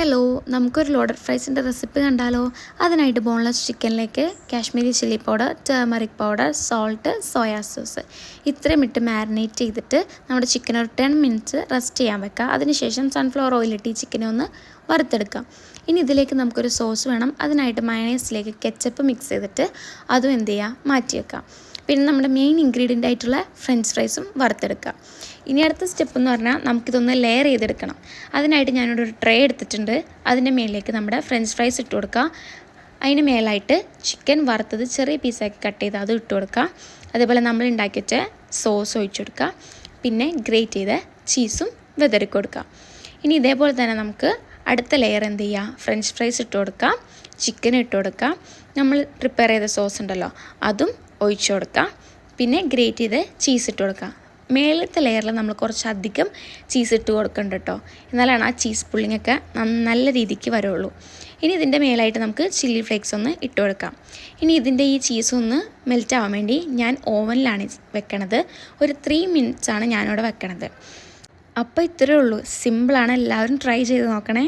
Hello, നമുക്കൊരു loaded ഫ്രൈസിൻ്റെ recipe കണ്ടാലോ? അതിനായിട്ട് ബോൺലെസ് ചിക്കനിലേക്ക് Kashmiri chilli powder, turmeric powder, salt, soya sauce ഇത്രയും ഇട്ട് മാരിനേറ്റ് ചെയ്തിട്ട് നമ്മുടെ ചിക്കൻ ഒരു 10 മിനിറ്റ്സ് റെസ്റ്റ് ചെയ്യാൻ വെക്കുക. അതിനുശേഷം സൺഫ്ലവർ ഓയിലിട്ട് ഈ ചിക്കനെ ഒന്ന് വറുത്തെടുക്കാം. ഇനി ഇതിലേക്ക് നമുക്കൊരു സോസ് വേണം. അതിനായിട്ട് മയണൈസിലേക്ക് കെച്ചപ്പ് മിക്സ് ചെയ്തിട്ട് അതും എന്ത് ചെയ്യുക, മാറ്റി വെക്കാം. പിന്നെ നമ്മുടെ മെയിൻ ഇൻഗ്രീഡിയൻ്റ് ആയിട്ടുള്ള ഫ്രഞ്ച് ഫ്രൈസും വറുത്തെടുക്കുക. ഇനി അടുത്ത സ്റ്റെപ്പ് എന്ന് പറഞ്ഞാൽ നമുക്കിതൊന്ന് ലെയർ ചെയ്തെടുക്കണം. അതിനായിട്ട് ഞാനിവിടെ ഒരു ട്രേ എടുത്തിട്ടുണ്ട്. അതിൻ്റെ മേലിലേക്ക് നമ്മുടെ ഫ്രഞ്ച് ഫ്രൈസ് ഇട്ട് കൊടുക്കുക. അതിന് മേലായിട്ട് ചിക്കൻ വറുത്തത് ചെറിയ പീസാക്കി കട്ട് ചെയ്ത് അത് ഇട്ട് കൊടുക്കുക. അതേപോലെ നമ്മൾ ഉണ്ടാക്കി വെച്ച സോസ് ഒഴിച്ചു കൊടുക്കുക. പിന്നെ ഗ്രേറ്റ് ചെയ്ത ചീസും വിതറി കൊടുക്കുക. ഇനി ഇതേപോലെ തന്നെ നമുക്ക് അടുത്ത ലെയർ എന്ത് ചെയ്യുക, ഫ്രഞ്ച് ഫ്രൈസ് ഇട്ട് കൊടുക്കുക, ചിക്കൻ ഇട്ട് കൊടുക്കുക, നമ്മൾ പ്രിപ്പയർ ചെയ്ത സോസ് ഉണ്ടല്ലോ അതും ഒഴിച്ചു കൊടുക്കുക. പിന്നെ ഗ്രേറ്റ് ചെയ്ത് ചീസ് ഇട്ട് കൊടുക്കുക. മേളത്തെ ലെയറിൽ നമ്മൾ കുറച്ചധികം ചീസ് ഇട്ട് കൊടുക്കുന്നുണ്ട് കേട്ടോ, എന്നാലാണ് ആ ചീസ് പുള്ളിങ്ങൊക്കെ നല്ല രീതിക്ക് വരുള്ളൂ. ഇനി ഇതിൻ്റെ മേലായിട്ട് നമുക്ക് ചില്ലി ഫ്ലേക്സ് ഒന്ന് ഇട്ട് കൊടുക്കാം. ഇനി ഇതിൻ്റെ ഈ ചീസ് ഒന്ന് മെൽറ്റ് ആവാൻ വേണ്ടി ഞാൻ ഓവനിലാണ് വെക്കണത്. ഒരു 3 മിനിറ്റ്സാണ് ഞാനിവിടെ വെക്കണത്. അപ്പോൾ ഇത്രയേ ഉള്ളൂ, സിമ്പിളാണ്. എല്ലാവരും ട്രൈ ചെയ്ത് നോക്കണേ.